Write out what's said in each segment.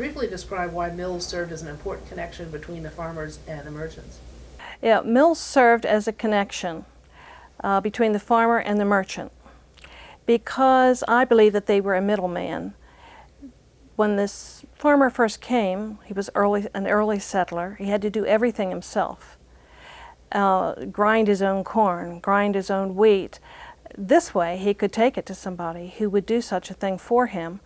briefly describe why mills served as an important connection between the farmers and Emergence. Yeah, mills served as a connection between the farmer and the merchant because I believe that they were a middleman. When this farmer first came, he was an early settler. He had to do everything himself. Grind his own corn, grind his own wheat. This way he could take it to somebody who would do such a thing for him.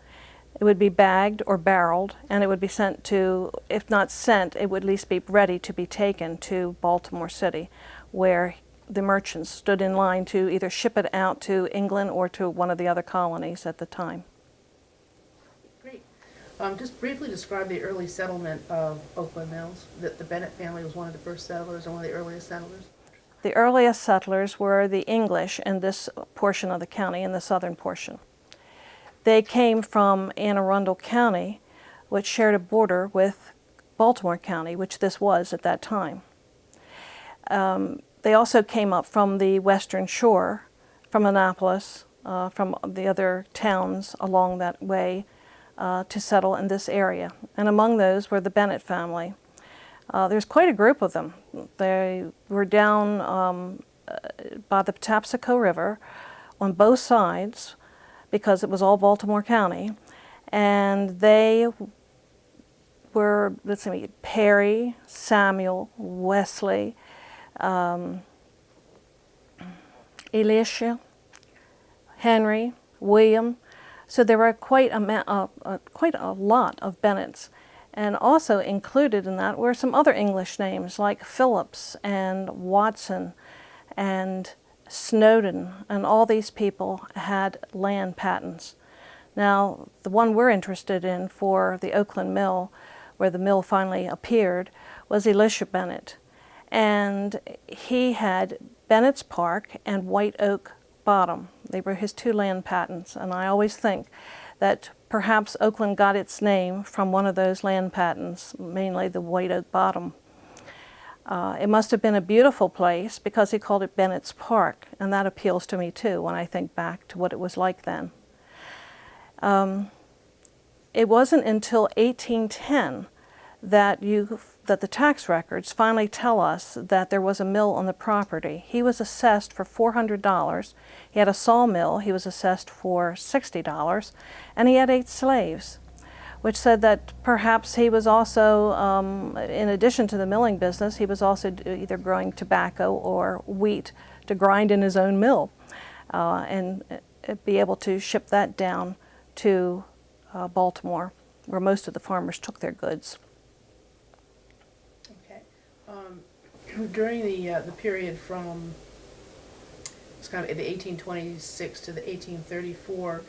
It would be bagged or barreled, and it would be sent to, if not sent, it would at least be ready to be taken to Baltimore City, where the merchants stood in line to either ship it out to England or to one of the other colonies at the time. Great. Just briefly describe the early settlement of Oakland Mills. That the Bennett family was one of the first settlers, or one of the earliest settlers. The earliest settlers were the English in this portion of the county, in the southern portion. They came from Anne Arundel County, which shared a border with Baltimore County, which this was at that time. They also came up from the western shore, from Annapolis, from the other towns along that way to settle in this area. And among those were the Bennett family. There's quite a group of them. They were down by the Patapsco River on both sides, because it was all Baltimore County, and they were, let's see, Perry, Samuel, Wesley, Elisha, Henry, William. So there were quite a lot of Bennetts. And also included in that were some other English names like Phillips and Watson and Snowden, and all these people had land patents. Now, the one we're interested in for the Oakland Mill, where the mill finally appeared, was Elisha Bennett. And he had Bennett's Park and White Oak Bottom. They were his two land patents, and I always think that perhaps Oakland got its name from one of those land patents, mainly the White Oak Bottom. It must have been a beautiful place because he called it Bennett's Park, and that appeals to me too when I think back to what it was like then. It wasn't until 1810 that the tax records finally tell us that there was a mill on the property. He was assessed for $400. He had a sawmill. He was assessed for $60, and he had 8 slaves, which said that perhaps he was also, in addition to the milling business, he was also either growing tobacco or wheat to grind in his own mill and be able to ship that down to Baltimore, where most of the farmers took their goods. Okay. During the period from, it's kind of the 1826 to the 1834,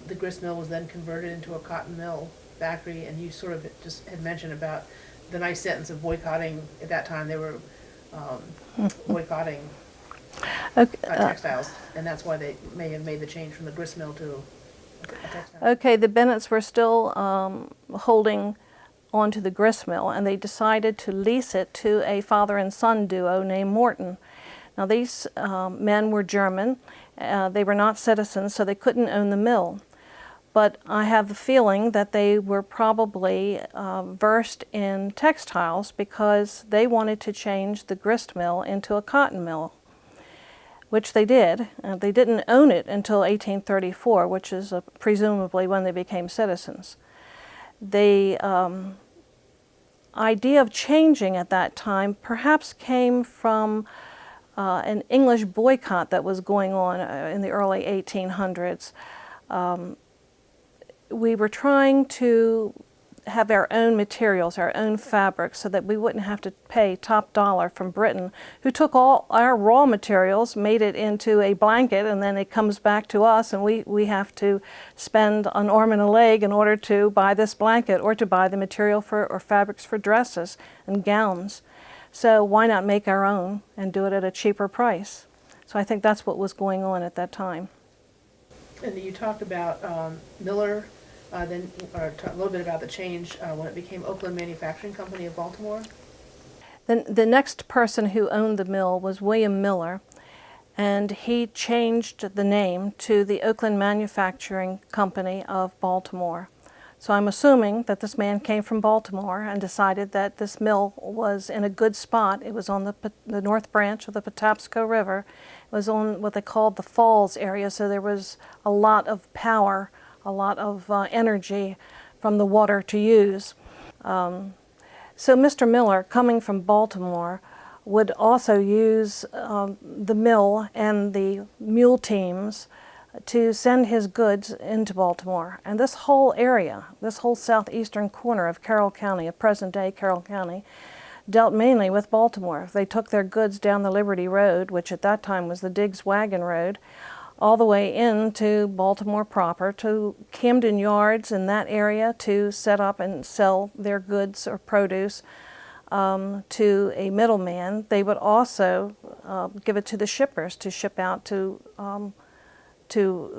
the grist mill was then converted into a cotton mill factory, and you sort of just had mentioned about the nice sentence of boycotting. At that time, they were boycotting textiles, and that's why they may have made the change from the grist mill to a textile. Okay, the Bennetts were still holding on to the grist mill, and they decided to lease it to a father and son duo named Morton. Now these men were German. They were not citizens, so they couldn't own the mill. But I have the feeling that they were probably versed in textiles because they wanted to change the grist mill into a cotton mill, which they did. They didn't own it until 1834, which is presumably when they became citizens. The idea of changing at that time perhaps came from an English boycott that was going on in the early 1800s. We were trying to have our own materials, our own fabrics, so that we wouldn't have to pay top dollar from Britain, who took all our raw materials, made it into a blanket, and then it comes back to us, and we have to spend an arm and a leg in order to buy this blanket or to buy the material or fabrics for dresses and gowns. So why not make our own and do it at a cheaper price? So I think that's what was going on at that time. And you talked about Miller, then talk a little bit about the change when it became Oakland Manufacturing Company of Baltimore. Then the next person who owned the mill was William Miller, and he changed the name to the Oakland Manufacturing Company of Baltimore So I'm assuming that this man came from Baltimore and decided that this mill was in a good spot. It was on the north branch of the Patapsco River. It was on what they called the falls area, so there was a lot of power, a lot of energy from the water to use. So Mr. Miller, coming from Baltimore, would also use the mill and the mule teams to send his goods into Baltimore. And this whole area, this whole southeastern corner of Carroll County, of present-day Carroll County, dealt mainly with Baltimore. They took their goods down the Liberty Road, which at that time was the Diggs Wagon Road, all the way into Baltimore proper, to Camden Yards in that area to set up and sell their goods or produce to a middleman. They would also give it to the shippers to ship out to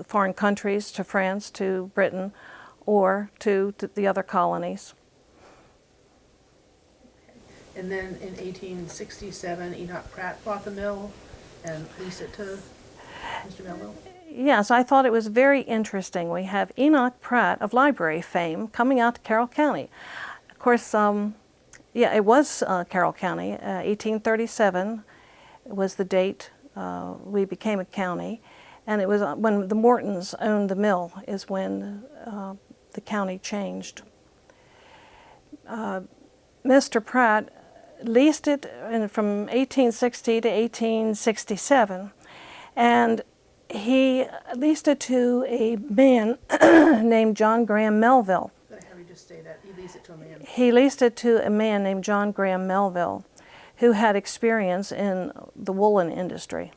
foreign countries, to France, to Britain, or to the other colonies. And then in 1867, Enoch Pratt bought the mill and leased it to Mr. Melville. Yes, I thought it was very interesting. We have Enoch Pratt of library fame coming out to Carroll County. Of course, yeah, it was Carroll County. 1837 was the date we became a county. And it was when the Mortons owned the mill is when the county changed. Mr. Pratt leased it from 1860 to 1867, and he leased it to a man named John Graham Melville. How do you just say that? He leased it to a man. He leased it to a man named John Graham Melville, who had experience in the woolen industry.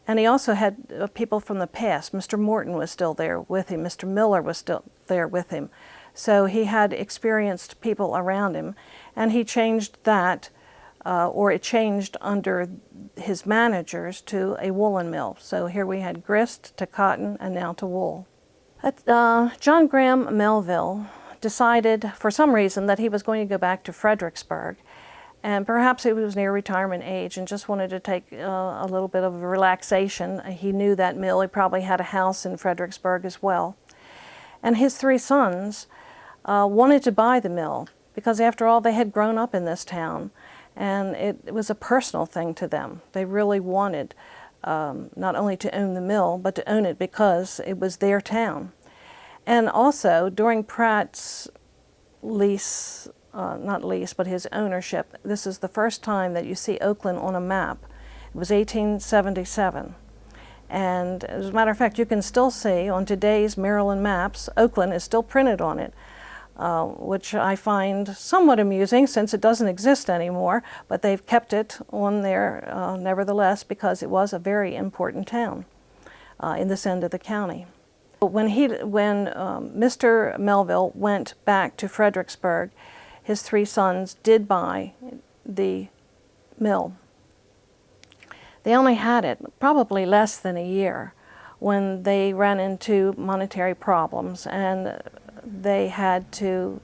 And he also had people from the past. Mr. Morton was still there with him. Mr. Miller was still there with him. So he had experienced people around him. And he changed that, or it changed under his managers, to a woolen mill. So here we had grist to cotton and now to wool. John Graham Melville decided for some reason that he was going to go back to Fredericksburg. And perhaps he was near retirement age and just wanted to take a little bit of a relaxation. He knew that mill. He probably had a house in Fredericksburg as well. And his three sons wanted to buy the mill because, after all, they had grown up in this town. And it was a personal thing to them. They really wanted not only to own the mill, but to own it because it was their town. And also, during Pratt's lease, not lease, but his ownership, this is the first time that you see Oakland on a map. It was 1877. And as a matter of fact, you can still see on today's Maryland maps, Oakland is still printed on it, which I find somewhat amusing since it doesn't exist anymore, but they've kept it on there nevertheless because it was a very important town in this end of the county. When Mr. Melville went back to Fredericksburg, his three sons did buy the mill. They only had it probably less than a year when they ran into monetary problems and they had to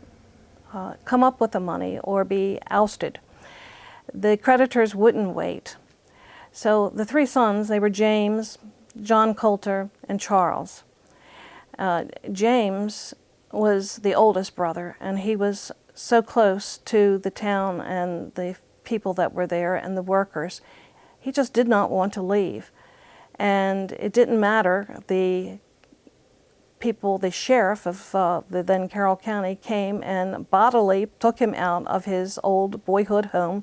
come up with the money or be ousted. The creditors wouldn't wait. So the three sons, they were James, John Colter, and Charles. James was the oldest brother, and he was so close to the town and the people that were there and the workers. He just did not want to leave. And it didn't matter. The people, the sheriff of the then Carroll County came and bodily took him out of his old boyhood home.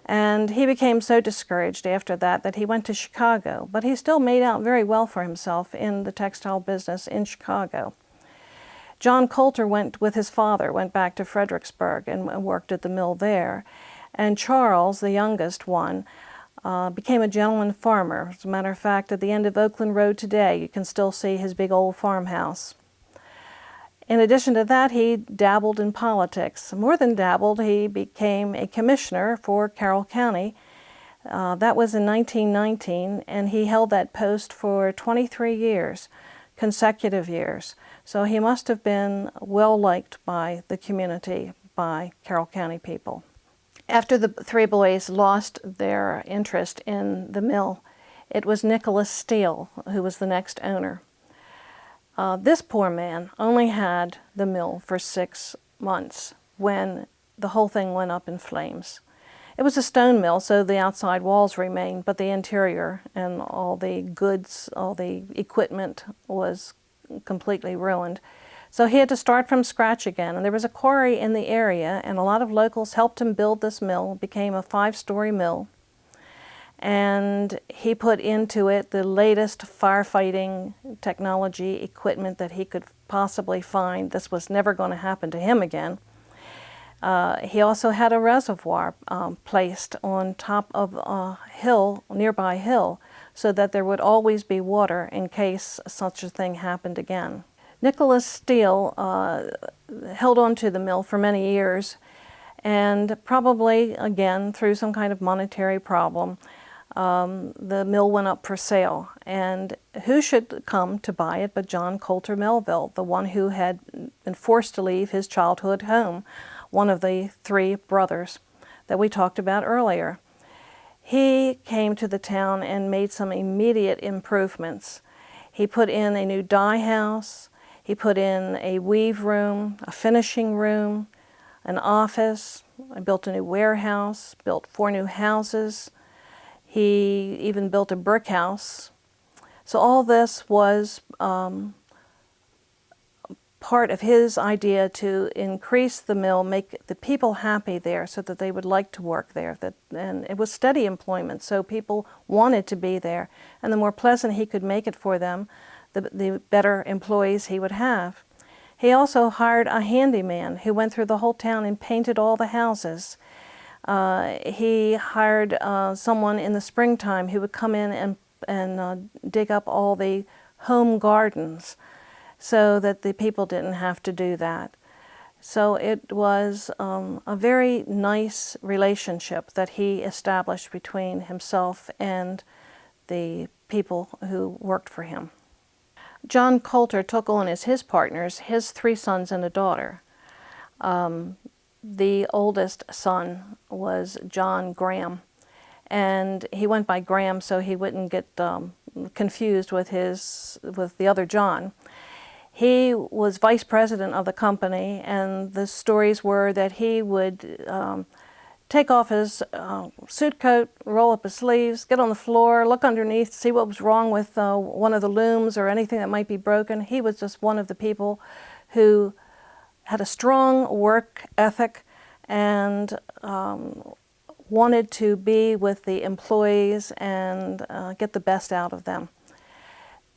And he became so discouraged after that that he went to Chicago. But he still made out very well for himself in the textile business in Chicago. John Colter went with his father, went back to Fredericksburg and worked at the mill there. And Charles, the youngest one, became a gentleman farmer. As a matter of fact, at the end of Oakland Road today, you can still see his big old farmhouse. In addition to that, he dabbled in politics. More than dabbled, he became a commissioner for Carroll County. That was in 1919, and he held that post for 23 years, consecutive years. So he must have been well liked by the community, by Carroll County people. After the three boys lost their interest in the mill, it was Nicholas Steele who was the next owner. This poor man only had the mill for 6 months when the whole thing went up in flames. It was a stone mill, so the outside walls remained, but the interior and all the goods, all the equipment was completely ruined. So he had to start from scratch again, and there was a quarry in the area, and a lot of locals helped him build this mill. It became a 5-story mill, and he put into it the latest firefighting technology equipment that he could possibly find. This was never going to happen to him again. He also had a reservoir placed on top of a hill, nearby hill, so that there would always be water in case such a thing happened again. Nicholas Steele held on to the mill for many years, and probably, again, through some kind of monetary problem, the mill went up for sale. And who should come to buy it but John Colter Melville, the one who had been forced to leave his childhood home, one of the 3 brothers that we talked about earlier. He came to the town and made some immediate improvements. He put in a new dye house, he put in a weave room, a finishing room, an office, built a new warehouse, built 4 new houses. He even built a brick house. So all this was part of his idea to increase the mill, make the people happy there so that they would like to work there. And it was steady employment, so people wanted to be there. And the more pleasant he could make it for them, the better employees he would have. He also hired a handyman who went through the whole town and painted all the houses. He hired someone in the springtime who would come in and dig up all the home gardens so that the people didn't have to do that. So it was a very nice relationship that he established between himself and the people who worked for him. John Colter took on as his partners his 3 sons and a daughter. The oldest son was John Graham, and he went by Graham so he wouldn't get confused with the other John. He was vice president of the company, and the stories were that he would take off his suit coat, roll up his sleeves, get on the floor, look underneath, see what was wrong with one of the looms or anything that might be broken. He was just one of the people who had a strong work ethic and wanted to be with the employees and get the best out of them.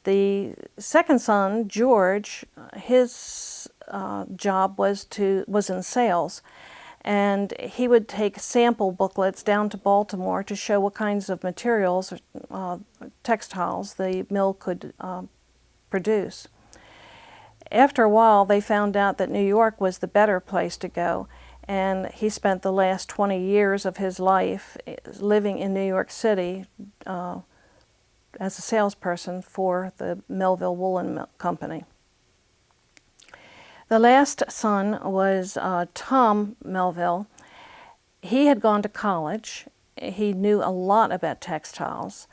The second son, George, his job was in sales, and he would take sample booklets down to Baltimore to show what kinds of materials, textiles, the mill could produce. After a while, they found out that New York was the better place to go, and he spent the last 20 years of his life living in New York City as a salesperson for the Melville Woolen Company. The last son was Tom Melville. He had gone to college. He knew a lot about textiles.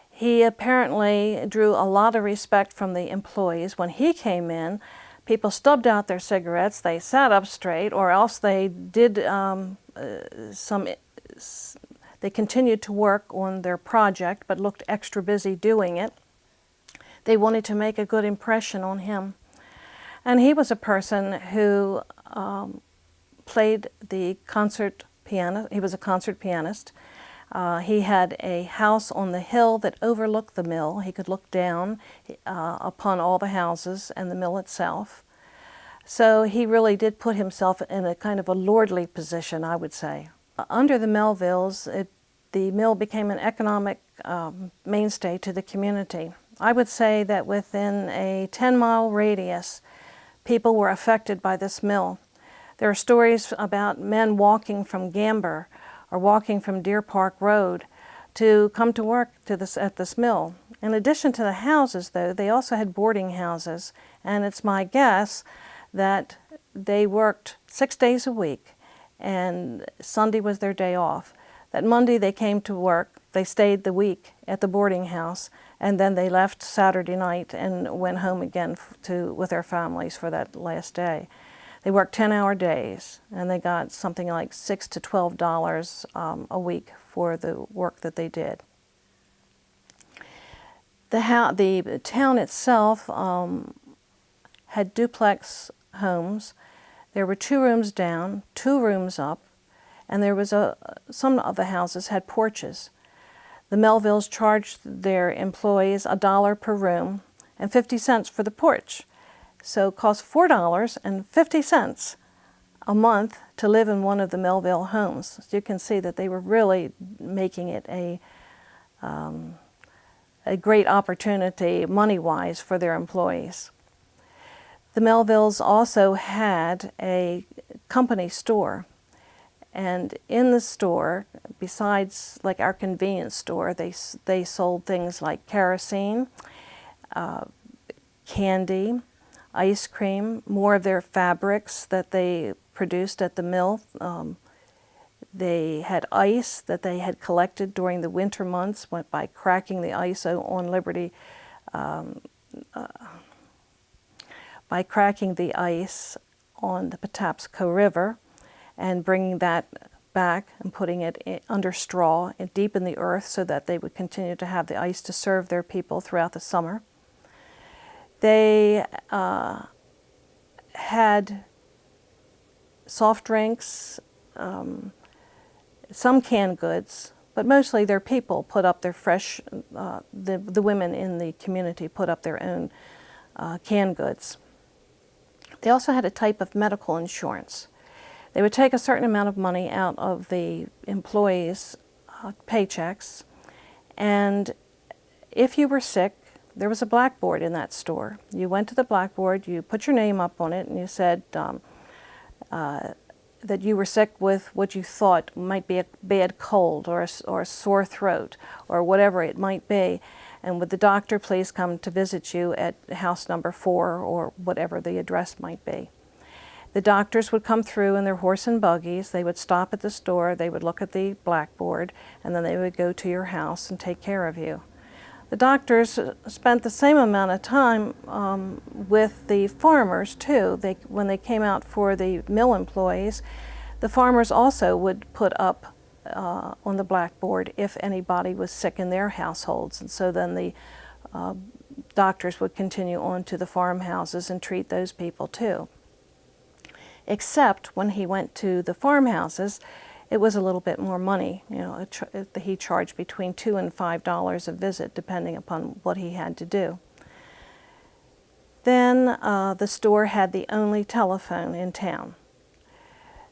He apparently drew a lot of respect from the employees. When he came in, people stubbed out their cigarettes, they sat up straight, or else they did they continued to work on their project but looked extra busy doing it. They wanted to make a good impression on him. And he was a person who played the concert piano. He was a concert pianist. He had a house on the hill that overlooked the mill. He could look down upon all the houses and the mill itself. So he really did put himself in a kind of a lordly position, I would say. Under the Melvilles, the mill became an economic mainstay to the community. I would say that within a 10-mile radius, people were affected by this mill. There are stories about men walking from Gamber or walking from Deer Park Road to come to work at this mill. In addition to the houses, though, they also had boarding houses, and it's my guess that they worked 6 days a week, and Sunday was their day off. that Monday they came to work, they stayed the week at the boarding house, and then they left Saturday night and went home again with their families for that last day. They worked 10-hour days, and they got something like $6 to $12 a week for the work that they did. The town itself had duplex homes. There were 2 rooms down, 2 rooms up, and there was some of the houses had porches. The Melvilles charged their employees $1 per room and 50 cents for the porch. So it cost $4.50 a month to live in one of the Melville homes. So you can see that they were really making it a great opportunity money-wise for their employees. The Melvilles also had a company store, and in the store, besides like our convenience store, they sold things like kerosene, candy, ice cream, more of their fabrics that they produced at the mill. They had ice that they had collected during the winter months by cracking the ice on Liberty, by cracking the ice on the Patapsco River and bringing that back and putting it under straw and deep in the earth so that they would continue to have the ice to serve their people throughout the summer. They had soft drinks, some canned goods, but mostly their people put up their fresh, the women in the community put up their own canned goods. They also had a type of medical insurance. They would take a certain amount of money out of the employees' paychecks, and if you were sick, there was a blackboard in that store. You went to the blackboard, you put your name up on it, and you said that you were sick with what you thought might be a bad cold or a sore throat or whatever it might be. And would the doctor please come to visit you at house number 4 or whatever the address might be. The doctors would come through in their horse and buggies. They would stop at the store, they would look at the blackboard, and then they would go to your house and take care of you. The doctors spent the same amount of time with the farmers too. When they came out for the mill employees, the farmers also would put up on the blackboard if anybody was sick in their households. And so then the doctors would continue on to the farmhouses and treat those people too. Except when he went to the farmhouses, it was a little bit more money. You know, he charged between $2 and $5 a visit, depending upon what he had to do. Then the store had the only telephone in town.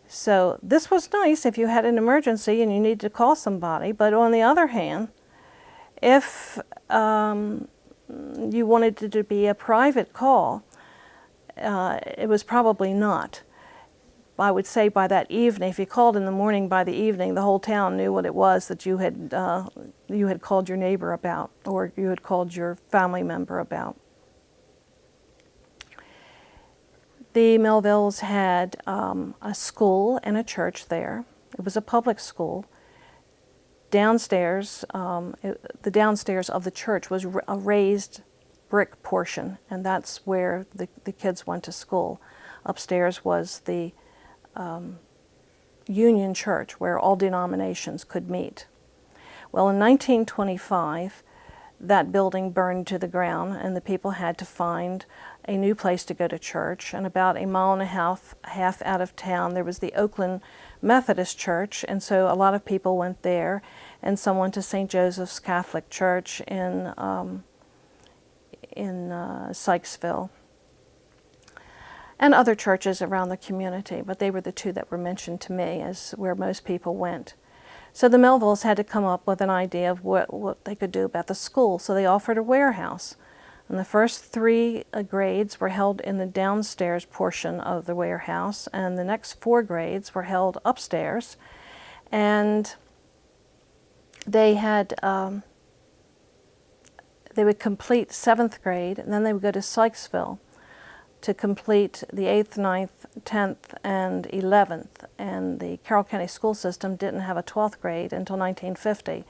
So this was nice if you had an emergency and you needed to call somebody, but on the other hand, if you wanted it to be a private call, it was probably not. I would say by that evening, if you called in the morning, by the evening, the whole town knew what it was that you had called your neighbor about, or you had called your family member about. The Melvilles had a school and a church there. It was a public school. Downstairs, the downstairs of the church was a raised brick portion, and that's where the kids went to school. Upstairs was the Union Church, where all denominations could meet. Well, in 1925, that building burned to the ground, and the people had to find a new place to go to church. And about a mile and a half out of town, there was the Oakland Methodist Church, and so a lot of people went there, and some went to St. Joseph's Catholic Church in Sykesville, and other churches around the community, but they were the two that were mentioned to me as where most people went. So the Melvilles had to come up with an idea of what they could do about the school, so they offered a warehouse. And the first 3 grades were held in the downstairs portion of the warehouse, and the next 4 grades were held upstairs. And they had they would complete 7th grade, and then they would go to Sykesville to complete the 8th, 9th, 10th, and 11th. And the Carroll County school system didn't have a 12th grade until 1950.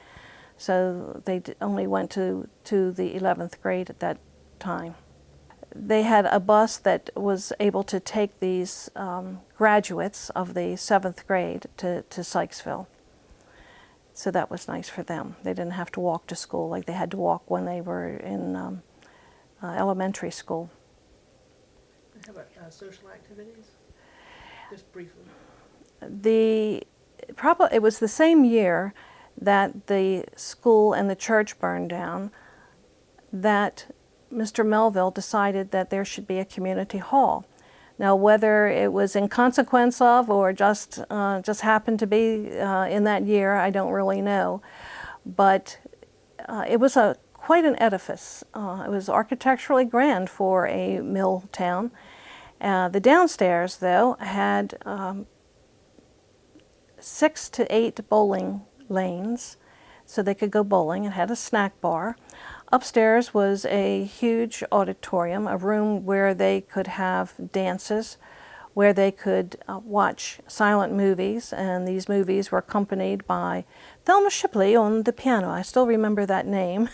So they only went to the 11th grade at that time. They had a bus that was able to take these graduates of the 7th grade to Sykesville. So that was nice for them. They didn't have to walk to school like they had to walk when they were in elementary school. How about social activities? Just briefly. It was the same year that the school and the church burned down that Mr. Melville decided that there should be a community hall. Now, whether it was in consequence of or just happened to be in that year, I don't really know. But it was quite an edifice. It was architecturally grand for a mill town. The downstairs, though, had 6 to 8 bowling lanes, so they could go bowling. It had a snack bar. Upstairs was a huge auditorium, a room where they could have dances, where they could watch silent movies, and these movies were accompanied by Thelma Shipley on the piano. I still remember that name.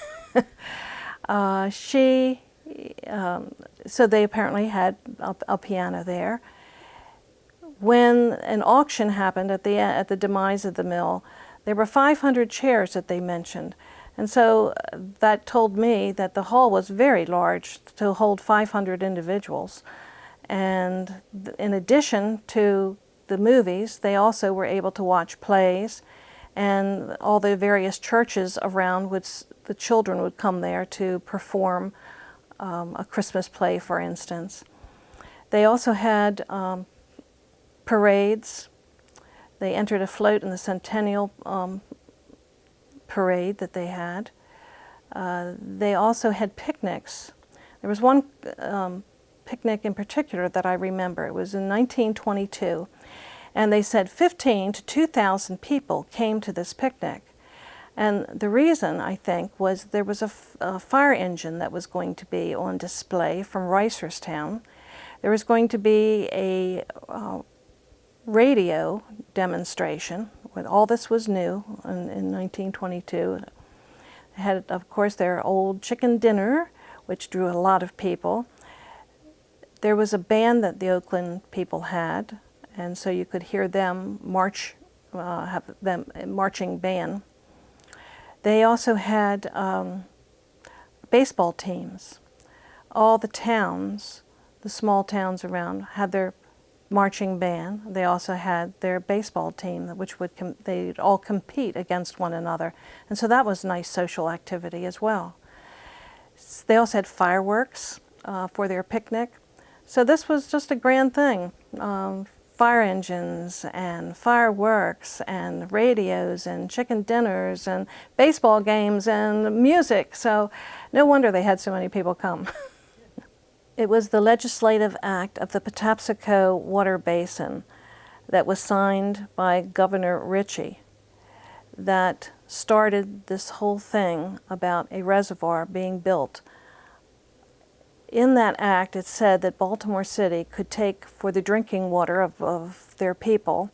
So they apparently had a piano there. When an auction happened at the demise of the mill, there were 500 chairs that they mentioned. And so that told me that the hall was very large to hold 500 individuals. And in addition to the movies, they also were able to watch plays, and all the various churches around, the children would come there to perform a Christmas play, for instance. They also had parades. They entered a float in the Centennial parade that they had. They also had picnics. There was one picnic in particular that I remember. It was in 1922, and they said 15 to 2,000 people came to this picnic. And the reason, I think, was there was a fire engine that was going to be on display from Reisterstown. There was going to be a radio demonstration. When all this was new in 1922. They had, of course, their old chicken dinner, which drew a lot of people. There was a band that the Oakland people had, and so you could hear them march, have them marching band. They also had baseball teams. All the towns, the small towns around, had their marching band. They also had their baseball team, which they'd all compete against one another. And so that was nice social activity as well. They also had fireworks for their picnic. So this was just a grand thing. Fire engines and fireworks and radios and chicken dinners and baseball games and music. So no wonder they had so many people come. It was the legislative act of the Patapsco water basin that was signed by Governor Ritchie that started this whole thing about a reservoir being built. In that act, it said that Baltimore City could take for the drinking water of their people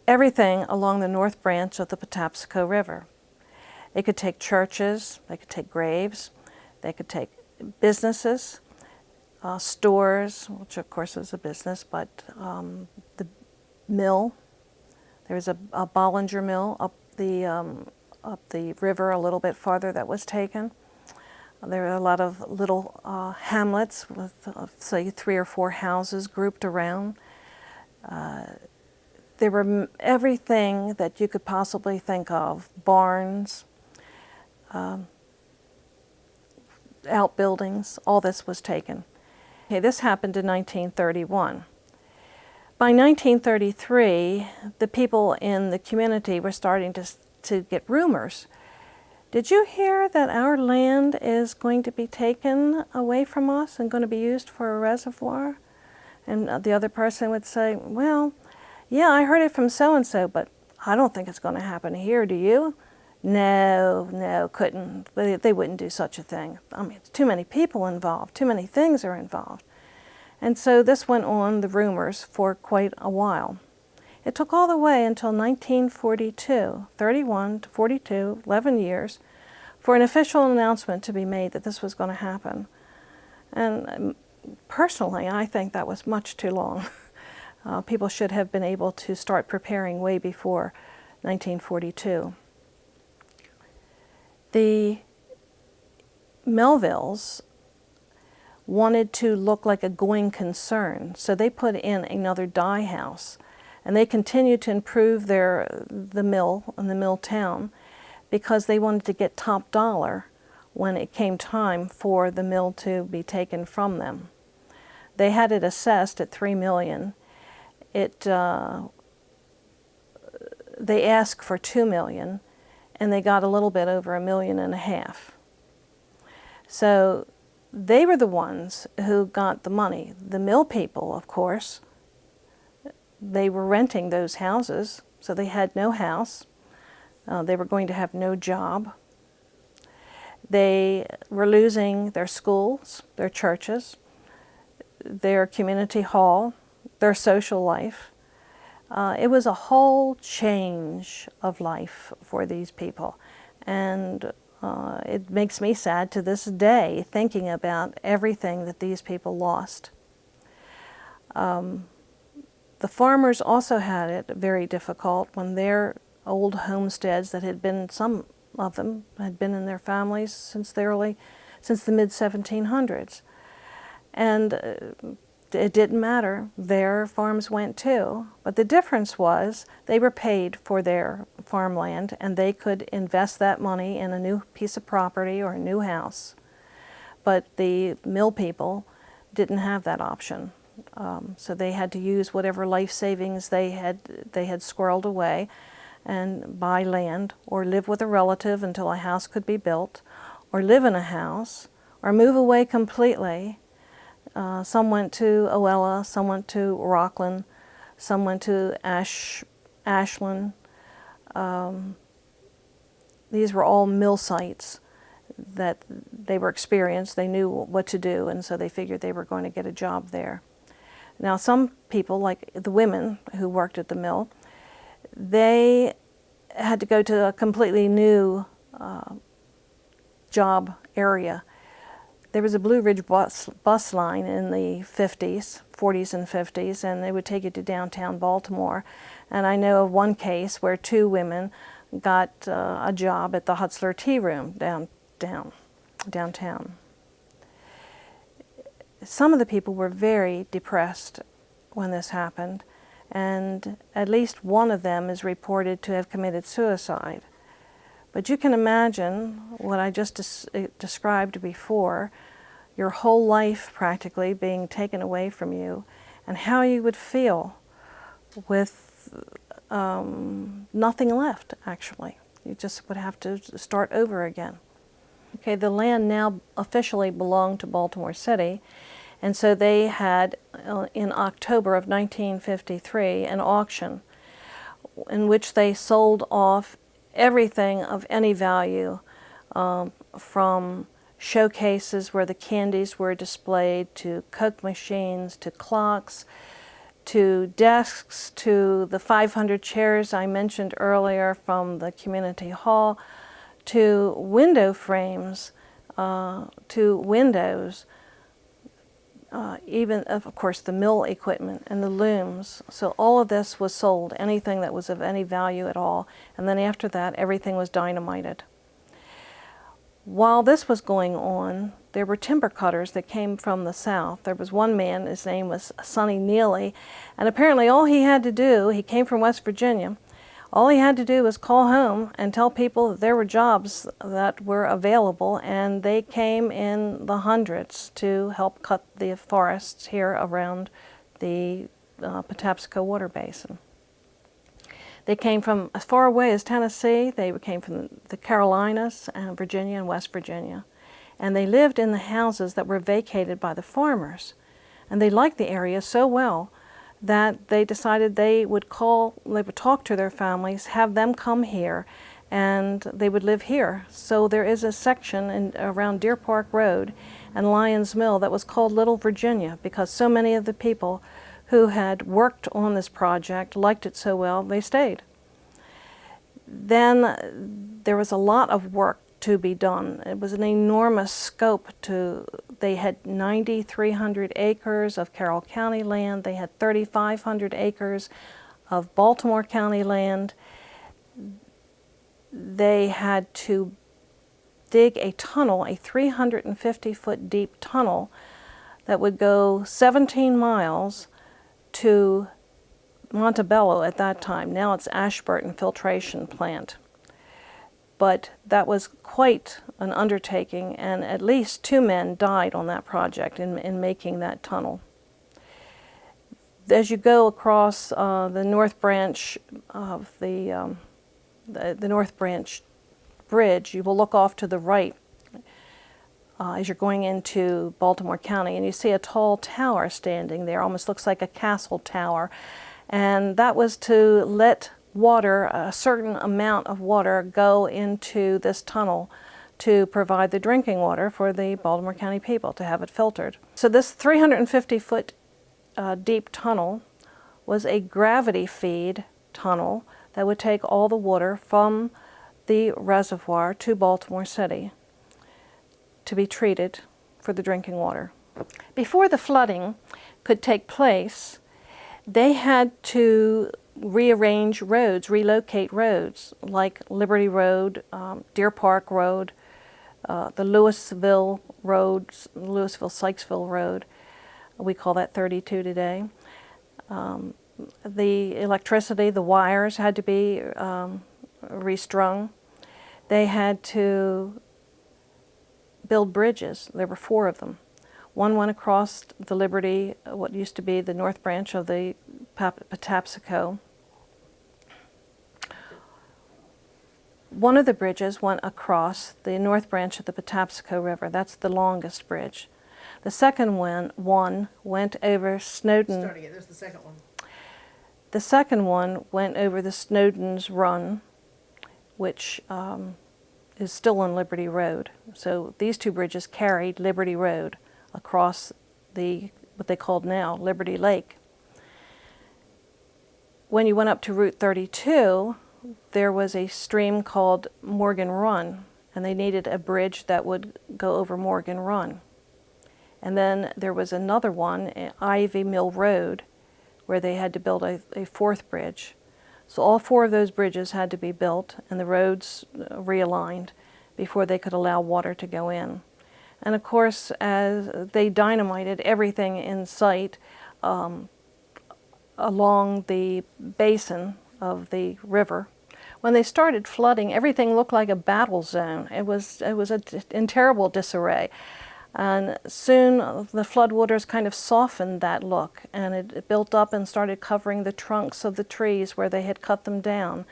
everything along the north branch of the Patapsco River. They could take churches, they could take graves, they could take businesses, stores, which of course was a business, but the mill. There was a Bollinger Mill up the river a little bit farther that was taken. There were a lot of little hamlets with, say, 3 or 4 houses grouped around. There were everything that you could possibly think of, barns, outbuildings, all this was taken. Okay, this happened in 1931. By 1933, the people in the community were starting to get rumors. Did you hear that our land is going to be taken away from us and going to be used for a reservoir? And the other person would say, well, yeah, I heard it from so-and-so, but I don't think it's going to happen here, do you? No, couldn't. They wouldn't do such a thing. I mean, it's too many people involved, too many things are involved. And so this went on, the rumors, for quite a while. It took all the way until 1942, 31 to 42, 11 years, for an official announcement to be made that this was going to happen. And personally, I think that was much too long. People should have been able to start preparing way before 1942. The Melvilles wanted to look like a going concern, so they put in another dye house, and they continued to improve the mill and the mill town because they wanted to get top dollar when it came time for the mill to be taken from them. They had it assessed at $3 million. They asked for $2 million, and they got a little bit over $1.5 million. So they were the ones who got the money. The mill people, of course, they were renting those houses, so they had no house. They were going to have no job. They were losing their schools, their churches, their community hall, their social life. It was a whole change of life for these people. And it makes me sad to this day thinking about everything that these people lost. The farmers also had it very difficult when their old homesteads that had been, some of them had been in their families since the mid-1700s. And it didn't matter, their farms went too. But the difference was they were paid for their farmland and they could invest that money in a new piece of property or a new house. But the mill people didn't have that option. So they had to use whatever life savings they had squirreled away and buy land or live with a relative until a house could be built, or live in a house, or move away completely. Some went to Oella, some went to Rockland, some went to Ashland. These were all mill sites that they were experienced, they knew what to do, and so they figured they were going to get a job there. Now some people, like the women who worked at the mill, they had to go to a completely new job area. There was a Blue Ridge bus line in the 40s and 50s, and they would take you to downtown Baltimore. And I know of one case where two women got a job at the Hutzler Tea Room downtown. Some of the people were very depressed when this happened, and at least one of them is reported to have committed suicide. But you can imagine what I just described before, your whole life practically being taken away from you, and how you would feel with nothing left, actually. You just would have to start over again. Okay, the land now officially belonged to Baltimore City, and so they had, in October of 1953, an auction in which they sold off everything of any value, from showcases where the candies were displayed, to Coke machines, to clocks, to desks, to the 500 chairs I mentioned earlier from the community hall, to window frames, to windows, even, of course, the mill equipment and the looms. So all of this was sold, anything that was of any value at all. And then after that, everything was dynamited. While this was going on, there were timber cutters that came from the south. There was one man, his name was Sonny Neely, and apparently all he had to do, he came from West Virginia, all he had to do was call home and tell people that there were jobs that were available, and they came in the hundreds to help cut the forests here around the Patapsco water basin. They came from as far away as Tennessee. They came from the Carolinas, and Virginia, and West Virginia. And they lived in the houses that were vacated by the farmers. And they liked the area so well that they decided they would talk to their families, have them come here, and they would live here. So there is a section around Deer Park Road and Lyons Mill that was called Little Virginia, because so many of the people who had worked on this project liked it so well, they stayed. Then there was a lot of work to be done. It was an enormous scope. They had 9,300 acres of Carroll County land. They had 3,500 acres of Baltimore County land. They had to dig a tunnel, a 350-foot deep tunnel that would go 17 miles to Montebello at that time. Now it's Ashburton Filtration Plant. But that was quite an undertaking, and at least 2 men died on that project in making that tunnel. As you go across the North Branch of the North Branch Bridge, you will look off to the right as you're going into Baltimore County, and you see a tall tower standing there, almost looks like a castle tower. And that was to let water, a certain amount of water, go into this tunnel to provide the drinking water for the Baltimore County people, to have it filtered. So this 350-foot deep tunnel was a gravity feed tunnel that would take all the water from the reservoir to Baltimore City to be treated for the drinking water. Before the flooding could take place, they had to rearrange roads, relocate roads, like Liberty Road, Deer Park Road, the Louisville Road, Louisville-Sykesville Road. We call that 32 today. The electricity, the wires had to be restrung. They had to build bridges. There were 4 of them. One went across the Liberty, what used to be the North Branch of the Patapsco. One of the bridges went across the North Branch of the Patapsco River. That's the longest bridge. The second one went over Snowden. Starting it, there's the second one. The second one went over the Snowden's Run, which is still on Liberty Road. So these 2 bridges carried Liberty Road across what they called now Liberty Lake. When you went up to Route 32, there was a stream called Morgan Run, and they needed a bridge that would go over Morgan Run. And then there was another one, Ivy Mill Road, where they had to build a 4th bridge. So all 4 of those bridges had to be built and the roads realigned before they could allow water to go in. And of course, as they dynamited everything in sight along the basin of the river. When they started flooding, everything looked like a battle zone. It was in terrible disarray. And soon the floodwaters kind of softened that look, and it built up and started covering the trunks of the trees where they had cut them down.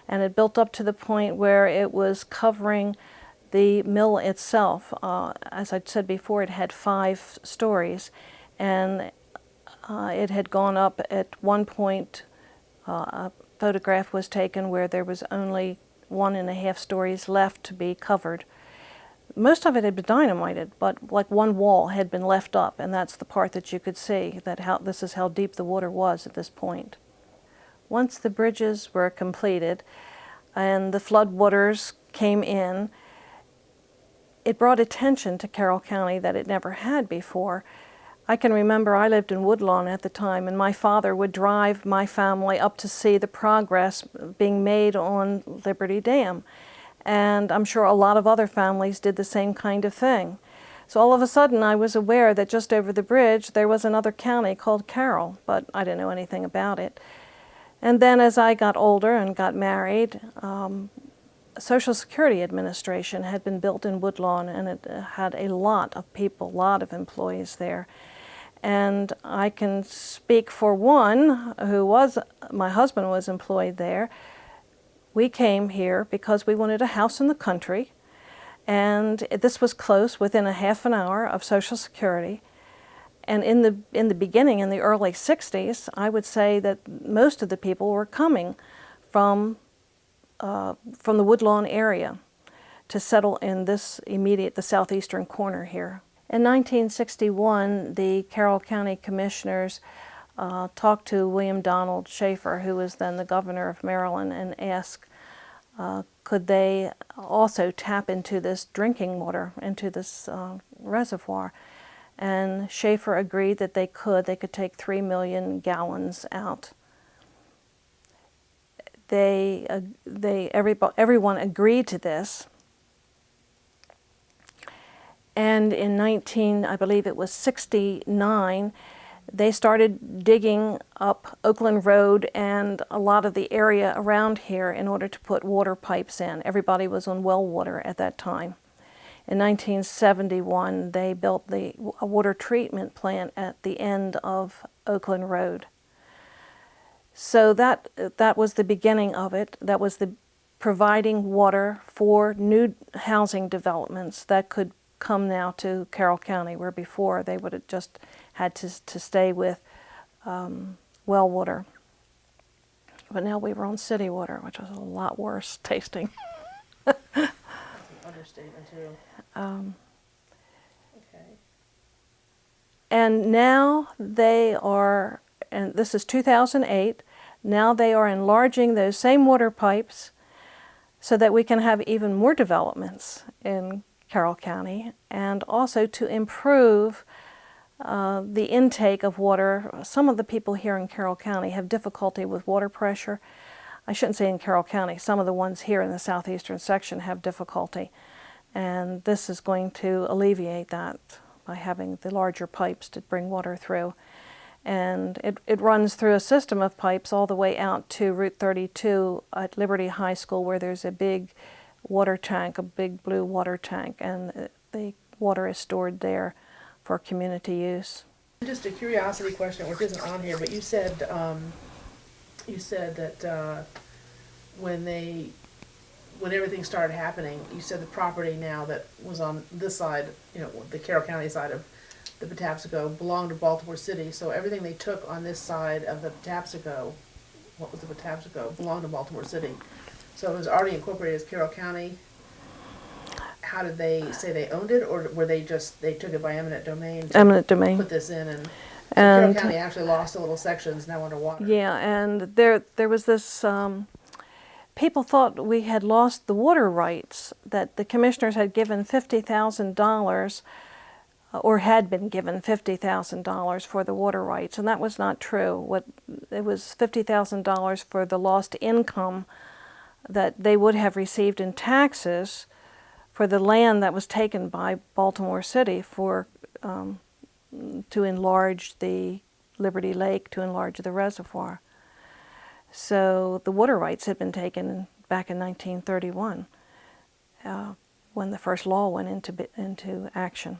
And it built up to the point where it was covering the mill itself. As I said before, it had 5 stories, and it had gone up at one point. A photograph was taken where there was only 1.5 stories left to be covered. Most of it had been dynamited, but like one wall had been left up, and that's the part that you could see, this is how deep the water was at this point. Once the bridges were completed and the floodwaters came in, it brought attention to Carroll County that it never had before. I can remember I lived in Woodlawn at the time, and my father would drive my family up to see the progress being made on Liberty Dam. And I'm sure a lot of other families did the same kind of thing. So all of a sudden I was aware that just over the bridge there was another county called Carroll, but I didn't know anything about it. And then as I got older and got married, Social Security Administration had been built in Woodlawn, and it had a lot of people, a lot of employees there. And I can speak for one my husband was employed there. We came here because we wanted a house in the country, and this was close, within a half an hour of Social Security. And in the beginning, in the early 60s, I would say that most of the people were coming from from the Woodlawn area to settle in this the southeastern corner here. In 1961, the Carroll County Commissioners talked to William Donald Schaefer, who was then the governor of Maryland, and asked could they also tap into this drinking water, into this reservoir. And Schaefer agreed that they could. They could take 3 million gallons out. Everyone agreed to this. And in I believe it was 69, they started digging up Oakland Road and a lot of the area around here in order to put water pipes in. Everybody was on well water at that time. In 1971, they built a water treatment plant at the end of Oakland Road. So that was the beginning of it. That was the providing water for new housing developments that could come now to Carroll County, where before they would have just had to stay with well water. But now we were on city water, which was a lot worse tasting. That's an understatement too. Okay. And now they are, and this is 2008, now they are enlarging those same water pipes so that we can have even more developments in Carroll County, and also to improve the intake of water. Some of the people here in Carroll County have difficulty with water pressure. I shouldn't say in Carroll County, some of the ones here in the southeastern section have difficulty. And this is going to alleviate that by having the larger pipes to bring water through. And it runs through a system of pipes all the way out to Route 32 at Liberty High School, where there's a big water tank, a big blue water tank, and the water is stored there for community use. Just a curiosity question, which isn't on here, but you said that when everything started happening, you said the property now that was on this side, the Carroll County side of the Patapsco, belonged to Baltimore City. So everything they took on this side of the Patapsco, belonged to Baltimore City. So it was already incorporated as Carroll County. How did they say they owned it, or were they took it by eminent domain? Eminent domain. Put this in, and Carroll County actually lost a little sections now underwater. Yeah, and there was this. People thought we had lost the water rights, that the commissioners had given $50,000 or had been given $50,000 for the water rights, and that was not true. It was $50,000 for the lost income that they would have received in taxes for the land that was taken by Baltimore City to enlarge the Liberty Lake, to enlarge the reservoir. So the water rights had been taken back in 1931 when the first law went into action.